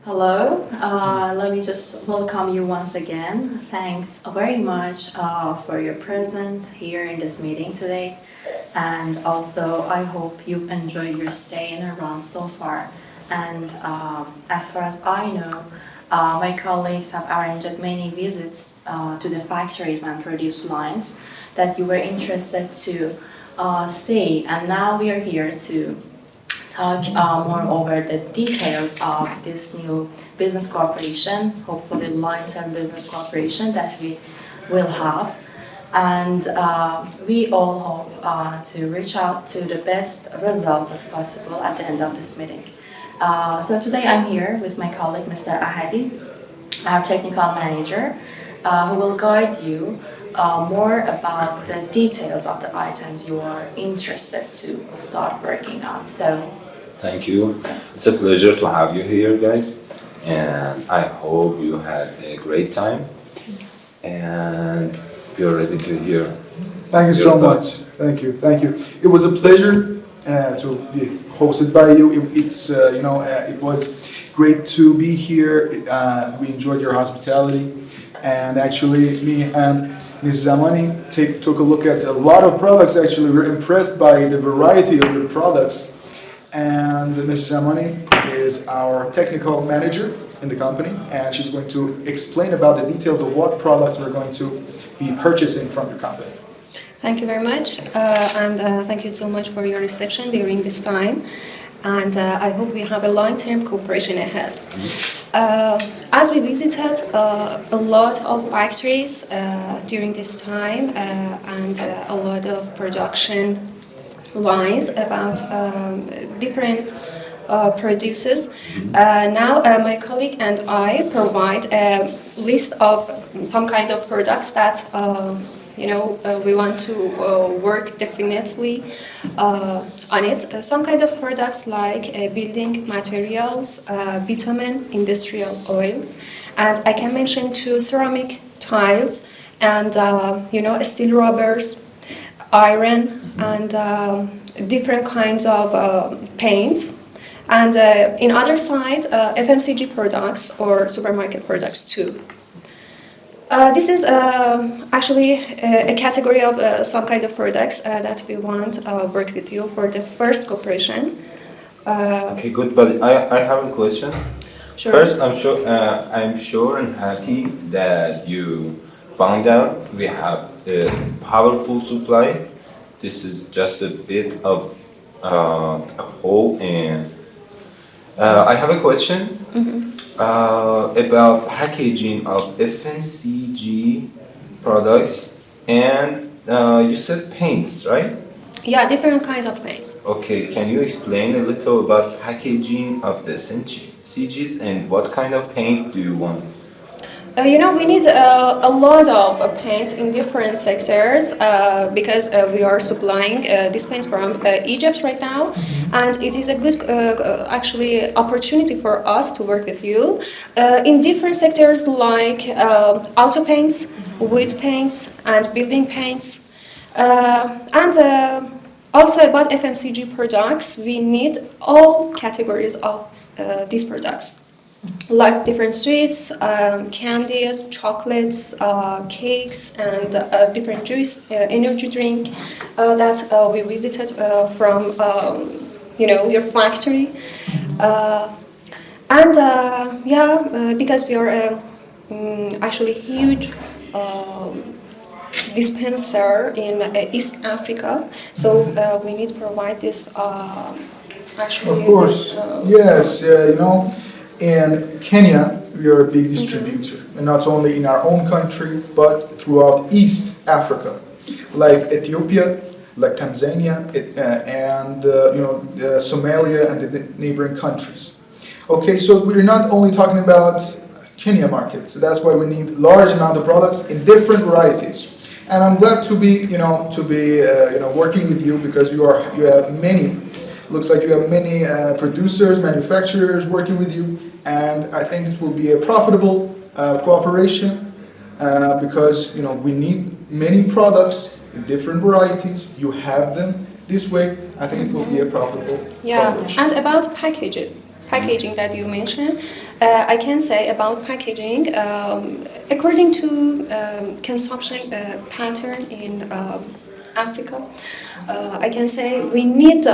Hello, let me just welcome you once again. Thanks very much for your presence here in this meeting today. And also, I hope you've enjoyed your stay in Iran so far. And as far as I know, my colleagues have arranged many visits to the factories and produce lines that you were interested to see. And now we are here to talk more over the details of this new business cooperation, hopefully long-term business cooperation that we will have. And we all hope to reach out to the best results as possible at the end of this meeting. So today I'm here with my colleague, Mr. Ahadi, our technical manager, who will guide you more about the details of the items you are interested to start working on. So, thank you. It's a pleasure to have you here, guys. And I hope you had a great time. And you're ready to hear. Thank you so much. Thank you. It was a pleasure to be hosted by you. It was great to be here. We enjoyed your hospitality. And actually, me and Ms. Zamani took a look at a lot of products. Actually, we were impressed by the variety of your products. And Ms. Zamani is our technical manager in the company, and she's going to explain about the details of what products we're going to be purchasing from your company. Thank you very much, and thank you so much for your reception during this time. And I hope we have a long-term cooperation ahead. As we visited a lot of factories during this time and a lot of production lines about different producers. Now my colleague and I provide a list of some kind of products that we want to work definitely on it. Some kind of products like building materials, bitumen, industrial oils, and I can mention two ceramic tiles and steel rubbers, iron, and different kinds of paints. And in other side, FMCG products or supermarket products too. This is actually a category of some kind of products that we want to work with you for the first cooperation. Okay, good. But I have a question. Sure. First, I'm sure and happy that you found out we have a powerful supply. This is just a bit of a hole, and I have a question. About packaging of FMCG products, and you said paints, right? Yeah, different kinds of paints. Okay, can you explain a little about packaging of the FMCGs and what kind of paint do you want? We need a lot of paints in different sectors because we are supplying these paints from Egypt right now, and it is a good actually opportunity for us to work with you in different sectors like auto paints, wood paints, and building paints, and also about FMCG products. We need all categories of these products, like different sweets, candies, chocolates, cakes, and different juice, energy drink that we visited from your factory. Because we are actually huge dispenser in East Africa, so we need to provide this actually. Of course, yes, in Kenya, we are a big distributor, and not only in our own country, but throughout East Africa, like Ethiopia, like Tanzania, and Somalia and the neighboring countries. Okay, so we're not only talking about Kenya market, so that's why we need large amount of products in different varieties. And I'm glad to be working with you because you have many. Looks like you have many producers, manufacturers working with you, and I think it will be a profitable cooperation because we need many products in different varieties. You have them this way. I think it will be a profitable cooperation. And about packaging. packaging that you mentioned, I can say about packaging, according to consumption pattern in Africa, I can say we need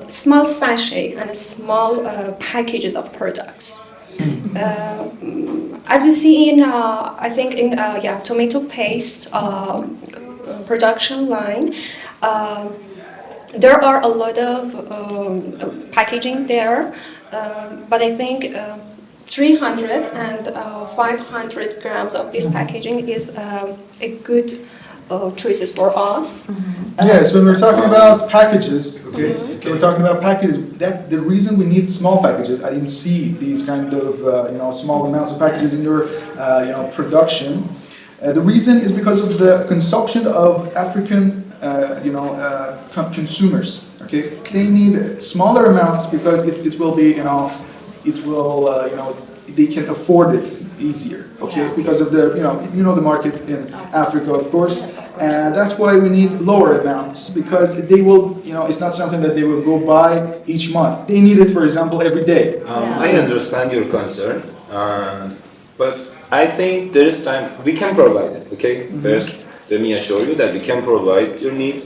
small sachet and small packages of products. As we see in, I think in tomato paste production line, there are a lot of packaging there, but I think 300 and 500 grams of this packaging is a good choices for us. Yes, when we're talking about packages, okay, we're talking about packages. That the reason we need small packages. I didn't see these kind of small amounts of packages in your production. The reason is because of the consumption of African consumers. Okay, they need smaller amounts because it will be they can afford it easier. Okay, Yeah. because of the the market in Africa, of course. Yes, of course. And that's why we need lower amounts, because they will, it's not something that they will go buy each month. They need it, for example, every day. I understand your concern, but I think there is time, we can provide it, okay? First, let me assure you that we can provide your needs.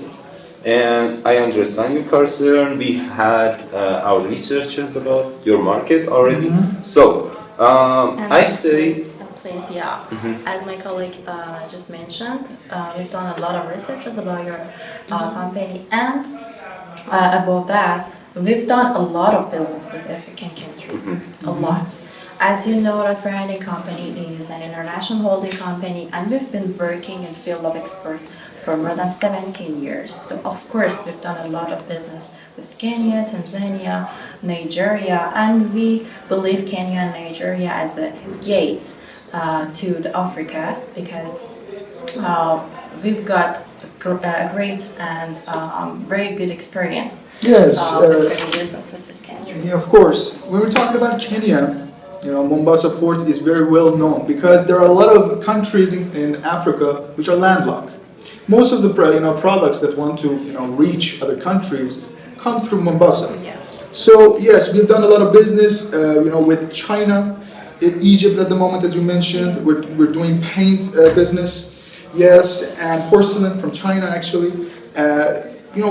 And I understand your concern. We had our researchers about your market already. So, And I say, please, as my colleague just mentioned, we've done a lot of researches about your company, and above that, we've done a lot of business with African countries, a lot. As you know, AradBranding company is an international holding company, and we've been working in field of export for more than 17 years. So of course, we've done a lot of business with Kenya, Tanzania, Nigeria, and we believe Kenya and Nigeria as a gate to the Africa, because we've got a great and very good experience Yes. doing business with this country. Yeah, of course. When we're talking about Kenya, Mombasa port is very well known because there are a lot of countries in Africa which are landlocked. Most of the products that want to reach other countries come through Mombasa. Yeah. So yes, we've done a lot of business with China, Egypt at the moment, as you mentioned. We're doing paint business, yes, and porcelain from China actually.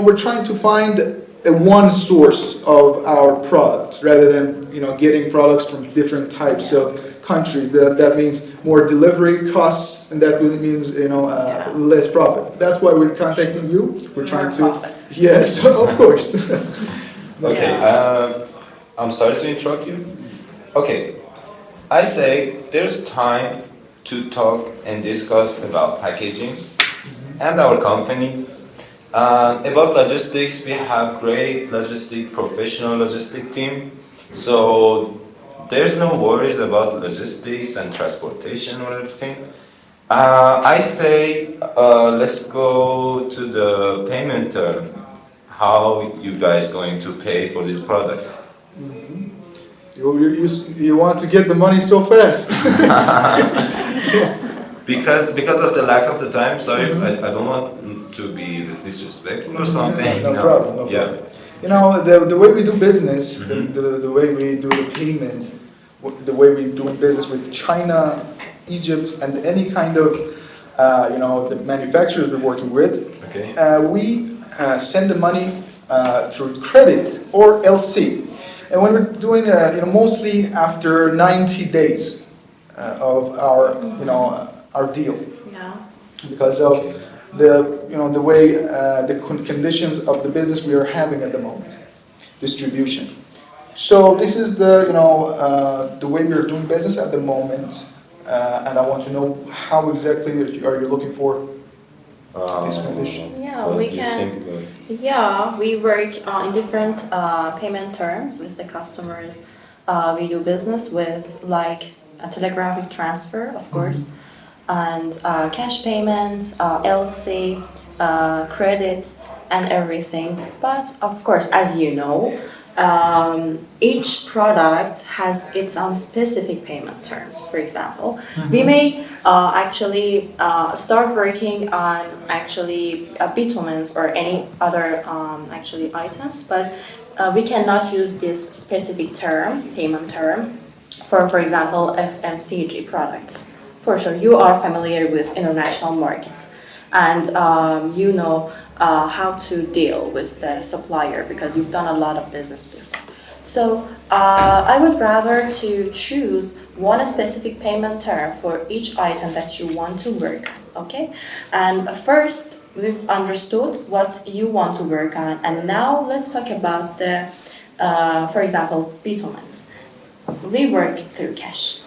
We're trying to find one source of our product rather than getting products from different types of countries. That means more delivery costs, and that really means less profit. That's why we're contacting you. We're trying to profit. yes, of course. okay, I'm sorry to interrupt you. Okay, I say there's time to talk and discuss about packaging and our companies. About logistics, we have great professional logistic team. So there's no worries about logistics and transportation or everything. I say let's go to the payment term. How you guys going to pay for these products? You want to get the money so fast. Because of the lack of the time, sorry, I don't want to be disrespectful or something. No problem. Yeah. The way we do business, the way we do the payment, the way we do business with China, Egypt, and any kind of the manufacturers we're working with, Okay. we send the money through credit or LC. And when we're doing mostly after 90 days of our deal, Yeah. because of the way the conditions of the business we are having at the moment, distribution. So this is the way we are doing business at the moment, and I want to know how exactly are you looking for this condition? Yeah, What we do you can. think about it? Yeah, we work in different payment terms with the customers. We do business with like a telegraphic transfer, of course, and cash payments, LC, credit, and everything. But of course, as you know, each product has its own specific payment terms. For example, we may actually start working on actually bitumens or any other actually items, but we cannot use this specific term, payment term, for example, FMCG products. For sure, you are familiar with international markets, and you know how to deal with the supplier because you've done a lot of business before. So I would rather to choose one specific payment term for each item that you want to work on, okay? And first, we've understood what you want to work on, and now let's talk about the, for example, B2Ms. We work through cash.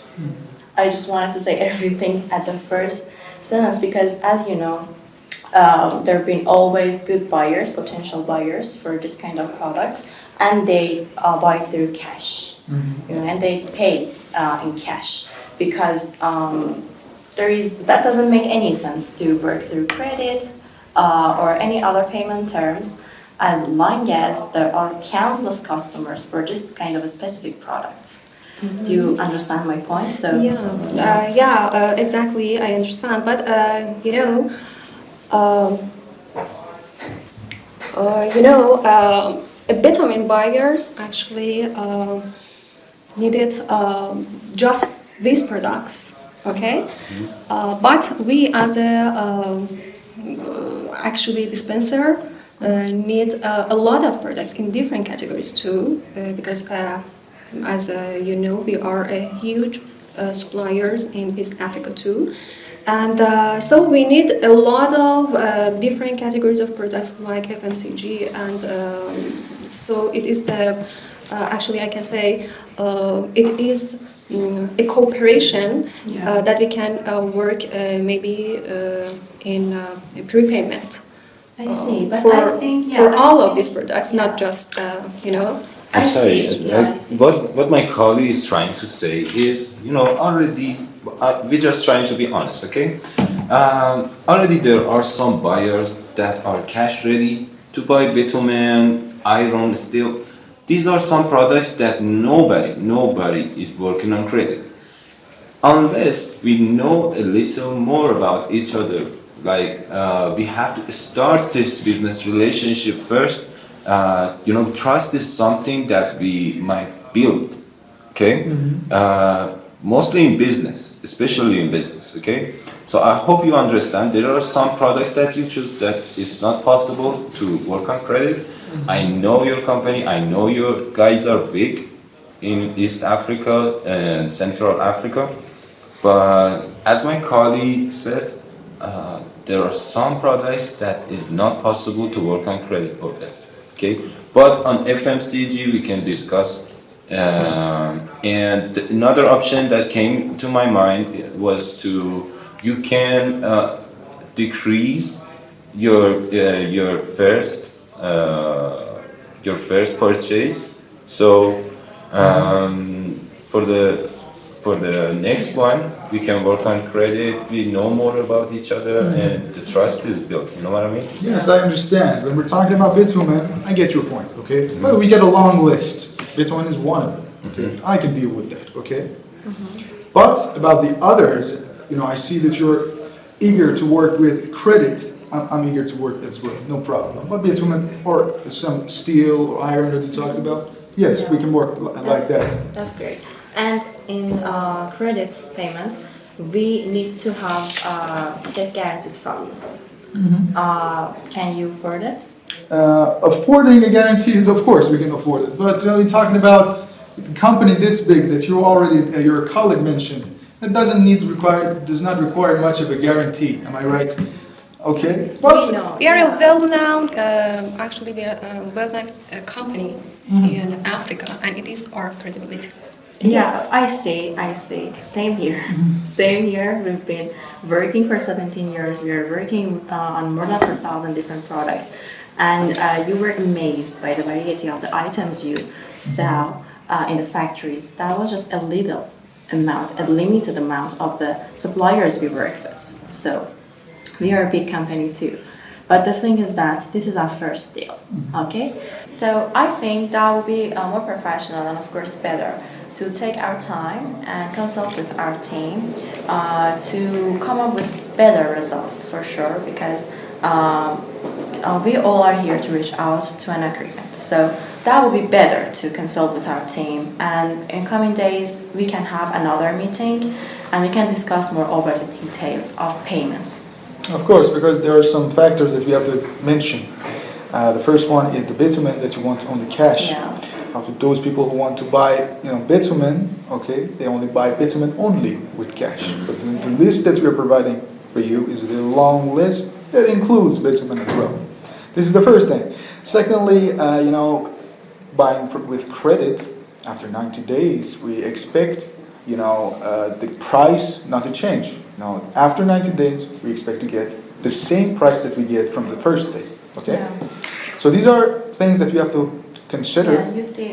I just wanted to say everything at the first sentence because, as you know, there have been always good buyers, potential buyers for this kind of products, and they buy through cash, and they pay in cash because that doesn't make any sense to work through credit or any other payment terms as long as there are countless customers for this kind of specific products. Do you understand my point? So Exactly, I understand. But vitamin buyers actually needed just these products, okay? But we as a actually dispenser need a lot of products in different categories too, because as you know, we are a huge suppliers in East Africa too. And so we need a lot of different categories of products like FMCG, and so it is actually I can say it is a cooperation that we can work maybe in prepayment. I see, but for, I think for all of these products, not just I'm sorry. I see. What my colleague is trying to say is, already we're just trying to be honest, okay? Already there are some buyers that are cash ready to buy bitumen, iron, steel. These are some products that nobody is working on credit. Unless we know a little more about each other, like we have to start this business relationship first. Trust is something that we might build, okay? Mostly in business, especially in business, okay? So I hope you understand there are some products that you choose that it's not possible to work on credit. I know your company, I know you guys are big in East Africa and Central Africa, but as my colleague said, there are some products that is not possible to work on credit or less. Okay, but on FMCG we can discuss. And another option that came to my mind was you can decrease your first purchase. So for the next one, we can work on credit, we know more about each other, and the trust is built. You know what I mean? Yes, I understand. When we're talking about bitumen, I get your point, okay? But we get a long list. Bitumen is one of them, okay? I can deal with that, okay? But about the others, I see that you're eager to work with credit. I'm eager to work as well, no problem. But bitumen or some steel or iron that you talked about, yes, we can work like that. That's great. And in credit payment, we need to have safe guarantees from you. Can you afford it? Affording a guarantee is, of course, we can afford it. But when we're talking about a company this big that your colleague mentioned, it does not require much of a guarantee. Am I right? Okay. But we are a well-known, actually we are a well-known company in Africa, and it is our credibility. Yeah, I see. Same here. Same here. We've been working for 17 years. We are working on more than 4,000 different products. And you were amazed by the variety of the items you sell in the factories. That was just a little amount, a limited amount of the suppliers we work with. So we are a big company too. But the thing is that this is our first deal, okay? So I think that will be more professional and of course better to take our time and consult with our team to come up with better results for sure, because we all are here to reach out to an agreement. So that would be better to consult with our team. And in coming days, we can have another meeting and we can discuss more over the details of payment. Of course, because there are some factors that we have to mention. The first one is the bitumen that you want only cash. To those people who want to buy, bitumen, okay, they only buy bitumen only with cash. But the list that we are providing for you is a long list that includes bitumen as well. This is the first thing. Secondly, buying with credit after 90 days, we expect, the price not to change. After 90 days, we expect to get the same price that we get from the first day. Okay, so these are things that we have to consider. Yeah, you see,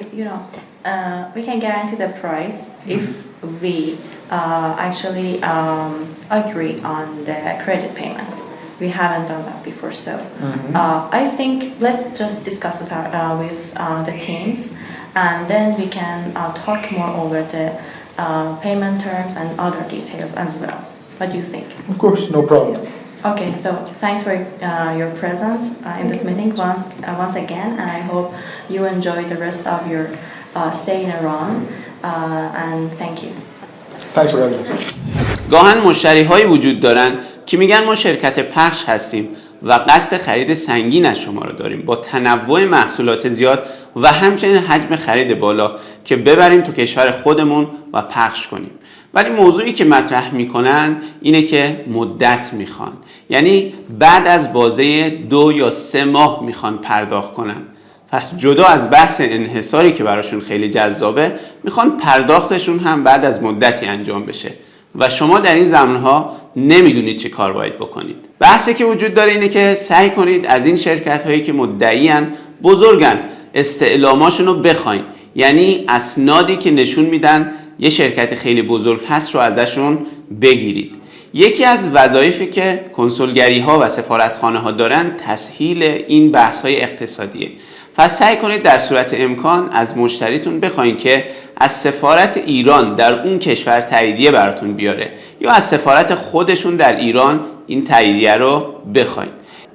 we can guarantee the price if we actually agree on the credit payment. We haven't done that before, so I think let's just discuss with the teams, and then we can talk more over the payment terms and other details as well. What do you think? Of course, no problem. Okay, so thanks for your presence in this meeting once again, and I hope you enjoy the rest of your stay in Iran, and thank you. Thanks for having us. گاهن مشتری‌هایی وجود دارن که میگن ما شرکت پخش هستیم و قصد خرید سنگین از شما رو داریم با تنوع محصولات زیاد و همچنین حجم خرید بالا که ببریم تو کشور خودمون و پخش کنیم. ولی موضوعی که مطرح میکنن اینه که مدت میخوان، یعنی بعد از بازه 2 یا 3 ماه میخوان پرداخت کنن. پس جدا از بحث انحصاری که براشون خیلی جذابه، میخوان پرداختشون هم بعد از مدتی انجام بشه و شما در این زمانها نمیدونید چه کار باید بکنید. بحثی که وجود داره اینه که سعی کنید از این شرکت هایی که مدعیان بزرگن استعلاماشون رو بخواین، یعنی اسنادی که نشون میدن یه شرکت خیلی بزرگ هست رو ازشون بگیرید. یکی از وظایفی که کنسولگری ها و سفارتخانه ها دارن تسهیل این بحث های اقتصادیه. پس سعی کنید در صورت امکان از مشتریتون بخواین که از سفارت ایران در اون کشور تاییدیه براتون بیاره یا از سفارت خودشون در ایران این تاییدیه رو بخواین.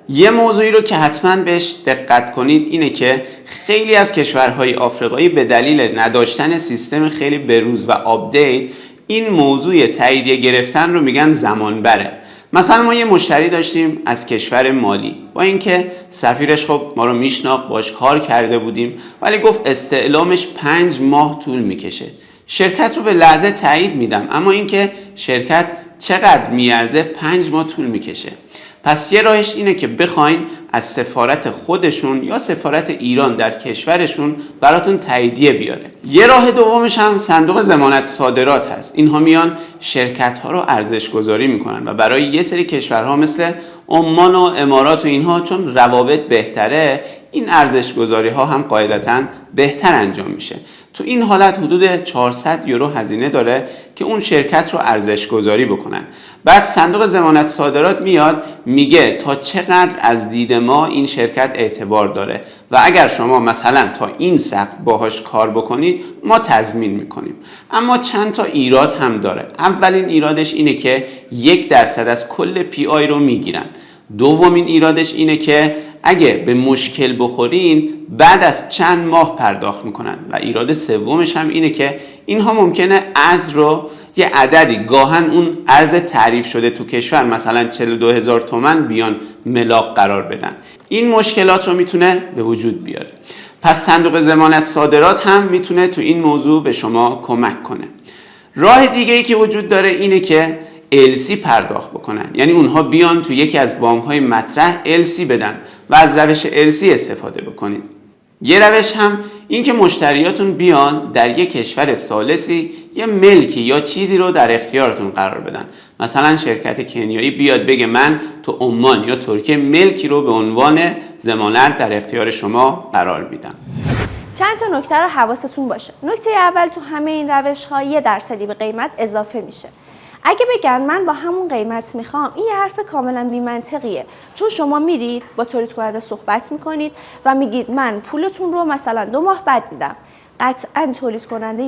یه موضوعی رو که حتما بهش دقت کنید اینه که خیلی از کشورهای آفریقایی به دلیل نداشتن سیستم خیلی بروز و آپدیت این موضوع تاییدیه گرفتن رو میگن زمان بره. مثلا ما یه مشتری داشتیم از کشور مالی، با اینکه سفیرش خب ما رو میشناخت، باش کار کرده بودیم، ولی گفت استعلامش 5 ماه طول میکشه. شرکت رو به لحظه تایید میدم، اما اینکه شرکت چقدر میارزه 5 ماه طول میکشه. پس یه راهش اینه که بخواین از سفارت خودشون یا سفارت ایران در کشورشون براتون تاییدیه بیاره. یه راه دومش هم صندوق ضمانت صادرات هست. اینها میان شرکت ها رو ارزش گذاری میکنن و برای یه سری کشورها مثل عمان و امارات و اینها چون روابط بهتره، این ارزش گذاری ها هم قاعدتاً بهتر انجام میشه. تو این حالت حدود 400 یورو هزینه داره که اون شرکت رو ارزش گذاری بکنن. بعد صندوق ضمانت صادرات میاد میگه تا چقدر از دید ما این شرکت اعتبار داره و اگر شما مثلا تا این سقف باهاش کار بکنید ما تضمین میکنیم. اما چند تا ایراد هم داره. اولین ایرادش اینه که 1% از کل پی آی رو میگیرن. دومین ایرادش اینه که اگه به مشکل بخورین بعد از چند ماه پرداخت میکنن و ایراد سومش هم اینه که اینها ممکنه ارز رو یه عددی گاهن اون ارز تعریف شده تو کشور مثلا 42,000 تومان بیان ملاق قرار بدن. این مشکلات رو میتونه به وجود بیاره. پس صندوق ضمانت صادرات هم میتونه تو این موضوع به شما کمک کنه. راه دیگه ای که وجود داره اینه که LC پرداخت بکنن، یعنی اونها بیان تو یکی از بانک‌های مطرح LC بدن و از روش LC استفاده بکنید. یه روش هم این که مشتریاتون بیان در یک کشور ثالثی یه ملکی یا چیزی رو در اختیارتون قرار بدن. مثلا شرکت کنیایی بیاد بگه من تو عمان یا ترکیه ملکی رو به عنوان ضمانت در اختیار شما قرار میدم. چند تا نکته رو حواستون باشه. نکته اول، تو همه این روش‌ها 1% به قیمت اضافه میشه. اگه بگن من با همون قیمت میخوام، این یه حرف کاملا بی‌منطقیه، چون شما میرید با تولید کننده صحبت میکنید و میگید من پولتون رو مثلا 2 ماه بعد میدم. قطعا تولید کننده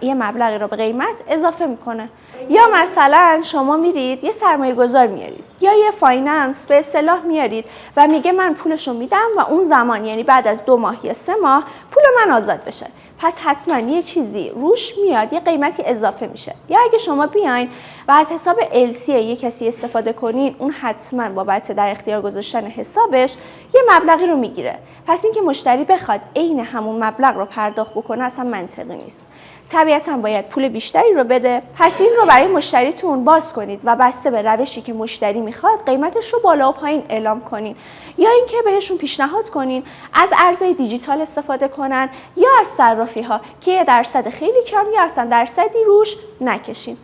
یه مبلغی رو به قیمت اضافه میکنه. یا مثلا شما میرید یه سرمایه گذار میارید یا یه فایننس به اصطلاح میارید و میگه من پولشو میدم و اون زمان یعنی بعد از 2 ماه یا 3 ماه پول من آزاد بشه. پس حتما یه چیزی روش میاد، یه قیمتی اضافه میشه. یا اگه شما بیاین و از حساب LC یه کسی استفاده کنین، اون حتما بابت در اختیار گذاشتن حسابش یه مبلغی رو میگیره. پس اینکه مشتری بخواد عین همون مبلغ رو پرداخت بکنه اصلا منطقی نیست. طبیعتاً باید پول بیشتری رو بده. پس این رو برای مشتریتون باز کنید و بسته به روشی که مشتری میخواد قیمتش رو بالا و پایین اعلام کنین. یا اینکه بهشون پیشنهاد کنین از ارزهای دیجیتال استفاده کنن یا از صرافی‌ها که یه درصد خیلی کم یا اصلا درصدی روش نکشین.